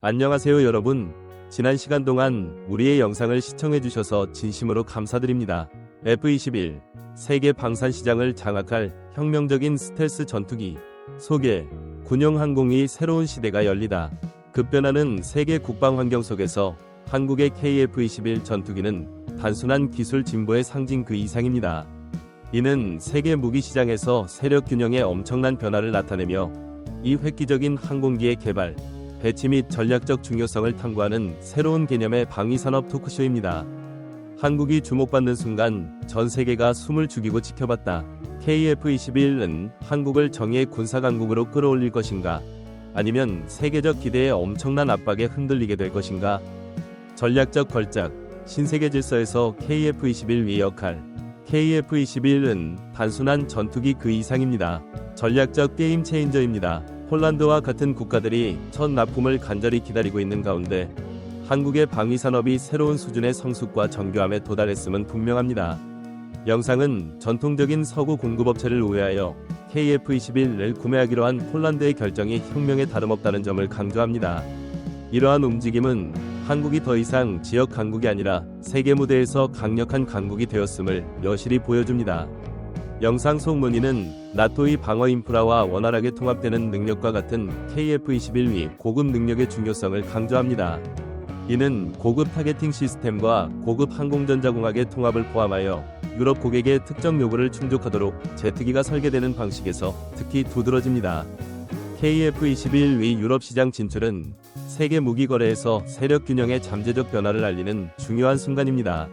안녕하세요 여러분. 지난 시간 동안 우리의 영상을 시청해주셔서 진심으로 감사드립니다. F-21 세계 방산시장을 장악할 혁명적인 스텔스 전투기 소개. 군용 항공이 새로운 시대가 열리다. 급변하는 세계 국방 환경 속에서 한국의 KF-21 전투기는 단순한 기술 진보의 상징 그 이상입니다. 이는 세계 무기 시장에서 세력 균형에 엄청난 변화를 나타내며 이 획기적인 항공기의 개발, 배치 및 전략적 중요성을 탐구하는 새로운 개념의 방위산업 토크쇼입니다. 한국이 주목받는 순간 전 세계가 숨을 죽이고 지켜봤다. KF-21은 한국을 정의의 군사강국으로 끌어올릴 것인가? 아니면 세계적 기대에 엄청난 압박에 흔들리게 될 것인가? 전략적 걸작, 신세계 질서에서 KF-21의 역할. KF-21은 단순한 전투기 그 이상입니다. 전략적 게임 체인저입니다. 폴란드와 같은 국가들이 첫 납품을 간절히 기다리고 있는 가운데 한국의 방위산업이 새로운 수준의 성숙과 정교함에 도달했음은 분명합니다. 영상은 전통적인 서구 공급업체를 우회하여 KF-21을 구매하기로 한 폴란드의 결정이 혁명에 다름없다는 점을 강조합니다. 이러한 움직임은 한국이 더 이상 지역 강국이 아니라 세계 무대에서 강력한 강국이 되었음을 여실히 보여줍니다. 영상 속 문의는 나토의 방어 인프라와 원활하게 통합되는 능력과 같은 KF-21위 고급 능력의 중요성을 강조합니다. 이는 고급 타겟팅 시스템과 고급 항공전자공학의 통합을 포함하여 유럽 고객의 특정 요구를 충족하도록 제트기가 설계되는 방식에서 특히 두드러집니다. KF-21위 유럽 시장 진출은 세계 무기 거래에서 세력 균형의 잠재적 변화를 알리는 중요한 순간입니다.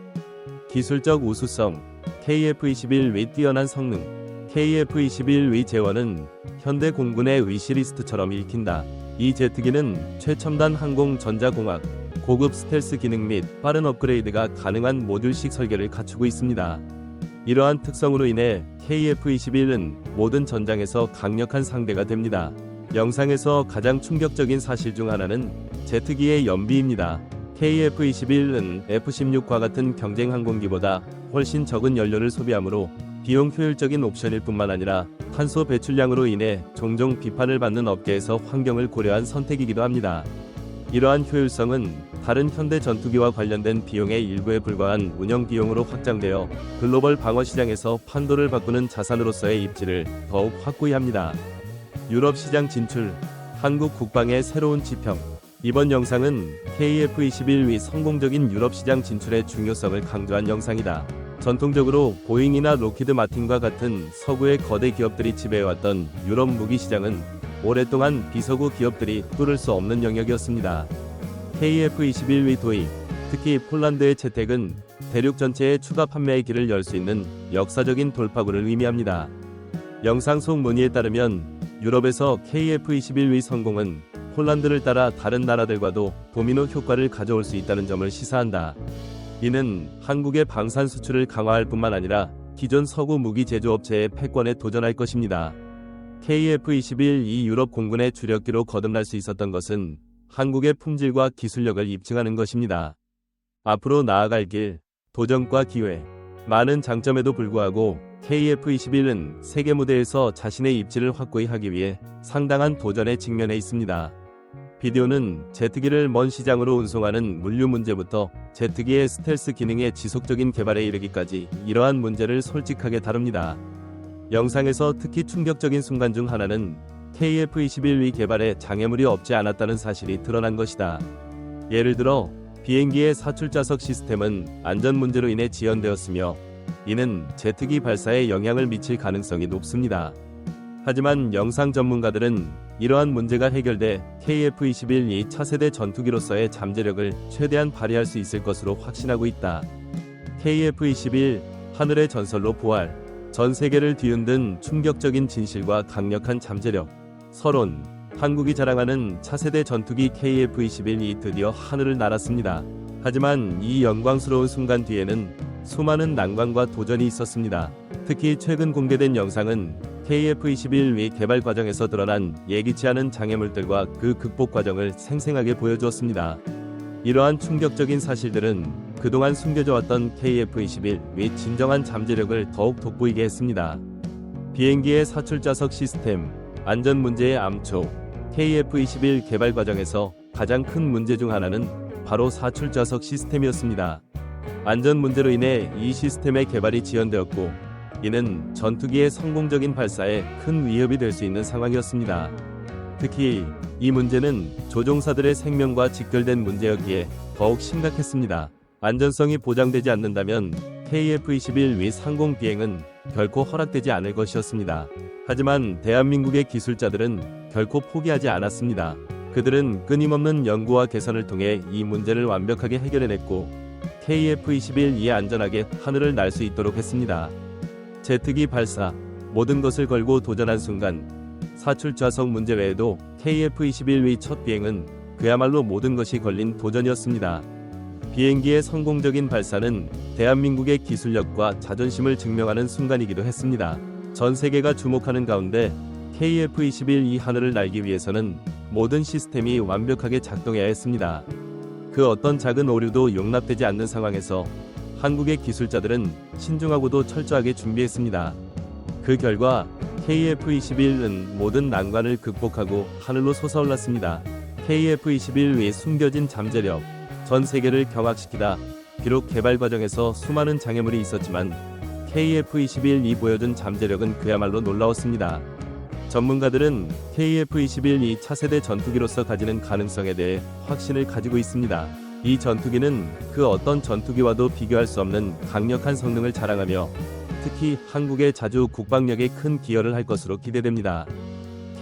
기술적 우수성, KF-21위 뛰어난 성능, KF-21위 재원은 현대 공군의 위시리스트처럼 읽힌다. 이 제트기는 최첨단 항공 전자공학, 고급 스텔스 기능 및 빠른 업그레이드가 가능한 모듈식 설계를 갖추고 있습니다. 이러한 특성으로 인해 KF-21은 모든 전장에서 강력한 상대가 됩니다. 영상에서 가장 충격적인 사실 중 하나는 제트기의 연비입니다. KF-21은 F-16과 같은 경쟁 항공기보다 훨씬 적은 연료를 소비하므로 비용 효율적인 옵션일 뿐만 아니라 탄소 배출량으로 인해 종종 비판을 받는 업계에서 환경을 고려한 선택이기도 합니다. 이러한 효율성은 다른 현대 전투기와 관련된 비용의 일부에 불과한 운영 비용으로 확장되어 글로벌 방어 시장에서 판도를 바꾸는 자산으로서의 입지를 더욱 확고히 합니다. 유럽 시장 진출, 한국 국방의 새로운 지평. 이번 영상은 KF-21위 성공적인 유럽 시장 진출의 중요성을 강조한 영상이다. 전통적으로 보잉이나 로키드 마틴과 같은 서구의 거대 기업들이 지배해왔던 유럽 무기 시장은 오랫동안 비서구 기업들이 뚫을 수 없는 영역이었습니다. KF-21위 도입, 특히 폴란드의 채택은 대륙 전체의 추가 판매의 길을 열 수 있는 역사적인 돌파구를 의미합니다. 영상 속 문의에 따르면 유럽에서 KF-21위 성공은 폴란드를 따라 다른 나라들과도 도미노 효과를 가져올 수 있다는 점을 시사한다. 이는 한국의 방산 수출을 강화할 뿐만 아니라 기존 서구 무기 제조업체의 패권에 도전할 것입니다. KF-21이 유럽 공군의 주력기로 거듭날 수 있었던 것은 한국의 품질과 기술력을 입증하는 것입니다. 앞으로 나아갈 길, 도전과 기회. 많은 장점에도 불구하고 KF-21은 세계 무대에서 자신의 입지를 확고히 하기 위해 상당한 도전에 직면해 있습니다. 비디오는 제트기를 먼 시장으로 운송하는 물류 문제부터 제트기의 스텔스 기능의 지속적인 개발에 이르기까지 이러한 문제를 솔직하게 다룹니다. 영상에서 특히 충격적인 순간 중 하나는 KF-21위 개발에 장애물이 없지 않았다는 사실이 드러난 것이다. 예를 들어 비행기의 사출자석 시스템은 안전 문제로 인해 지연되었으며 이는 제트기 발사에 영향을 미칠 가능성이 높습니다. 하지만 영상 전문가들은 이러한 문제가 해결돼 KF-21이 차세대 전투기로서의 잠재력을 최대한 발휘할 수 있을 것으로 확신하고 있다. KF-21 하늘의 전설로 부활. 전 세계를 뒤흔든 충격적인 진실과 강력한 잠재력. 서론. 한국이 자랑하는 차세대 전투기 KF-21이 드디어 하늘을 날았습니다. 하지만 이 영광스러운 순간 뒤에는 수많은 난관과 도전이 있었습니다. 특히 최근 공개된 영상은 KF-21위 개발 과정에서 드러난 예기치 않은 장애물들과 그 극복 과정을 생생하게 보여주었습니다. 이러한 충격적인 사실들은 그동안 숨겨져 왔던 KF-21위 진정한 잠재력을 더욱 돋보이게 했습니다. 비행기의 사출자석 시스템, 안전 문제의 암초. KF-21 개발 과정에서 가장 큰 문제 중 하나는 바로 사출 좌석 시스템이었습니다. 안전 문제로 인해 이 시스템의 개발이 지연되었고, 이는 전투기의 성공적인 발사에 큰 위협이 될 수 있는 상황이었습니다. 특히 이 문제는 조종사들의 생명과 직결된 문제였기에 더욱 심각했습니다. 안전성이 보장되지 않는다면 KF-21 위 상공 비행은 결코 허락되지 않을 것이었습니다. 하지만 대한민국의 기술자들은 결코 포기하지 않았습니다. 그들은 끊임없는 연구와 개선을 통해 이 문제를 완벽하게 해결해냈고, KF-21이 안전하게 하늘을 날 수 있도록 했습니다. 제트기 발사, 모든 것을 걸고 도전한 순간, 사출 좌석 문제 외에도 KF-21의 첫 비행은 그야말로 모든 것이 걸린 도전이었습니다. 비행기의 성공적인 발사는 대한민국의 기술력과 자존심을 증명하는 순간이기도 했습니다. 전 세계가 주목하는 가운데 KF-21이 하늘을 날기 위해서는 모든 시스템이 완벽하게 작동해야 했습니다. 그 어떤 작은 오류도 용납되지 않는 상황에서 한국의 기술자들은 신중하고도 철저하게 준비했습니다. 그 결과 KF-21은 모든 난관을 극복하고 하늘로 솟아올랐습니다. KF-21의 숨겨진 잠재력, 전 세계를 경악시키다. 비록 개발 과정에서 수많은 장애물이 있었지만 KF-21이 보여준 잠재력은 그야말로 놀라웠습니다. 전문가들은 KF-21이 차세대 전투기로서 가지는 가능성에 대해 확신을 가지고 있습니다. 이 전투기는 그 어떤 전투기와도 비교할 수 없는 강력한 성능을 자랑하며 특히 한국의 자주 국방력에 큰 기여를 할 것으로 기대됩니다.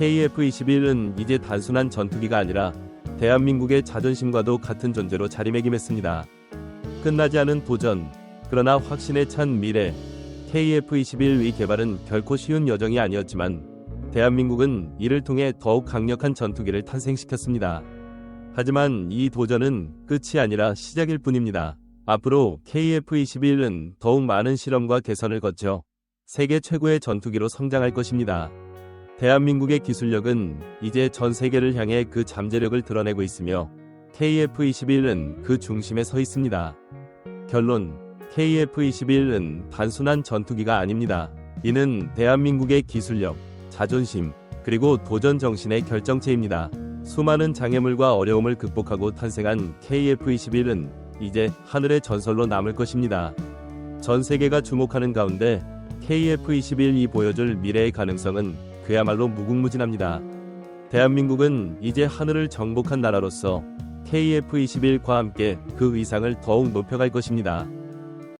KF-21은 이제 단순한 전투기가 아니라 대한민국의 자존심과도 같은 존재로 자리매김했습니다. 끝나지 않은 도전, 그러나 확신에 찬 미래. KF-21의 개발은 결코 쉬운 여정이 아니었지만 대한민국은 이를 통해 더욱 강력한 전투기를 탄생시켰습니다. 하지만 이 도전은 끝이 아니라 시작일 뿐입니다. 앞으로 KF-21은 더욱 많은 실험과 개선을 거쳐 세계 최고의 전투기로 성장할 것입니다. 대한민국의 기술력은 이제 전 세계를 향해 그 잠재력을 드러내고 있으며 KF-21은 그 중심에 서 있습니다. 결론, KF-21은 단순한 전투기가 아닙니다. 이는 대한민국의 기술력, 자존심, 그리고 도전 정신의 결정체입니다. 수많은 장애물과 어려움을 극복하고 탄생한 KF-21은 이제 하늘의 전설로 남을 것입니다. 전 세계가 주목하는 가운데 KF-21이 보여줄 미래의 가능성은 그야말로 무궁무진합니다. 대한민국은 이제 하늘을 정복한 나라로서 KF-21과 함께 그 위상을 더욱 높여갈 것입니다.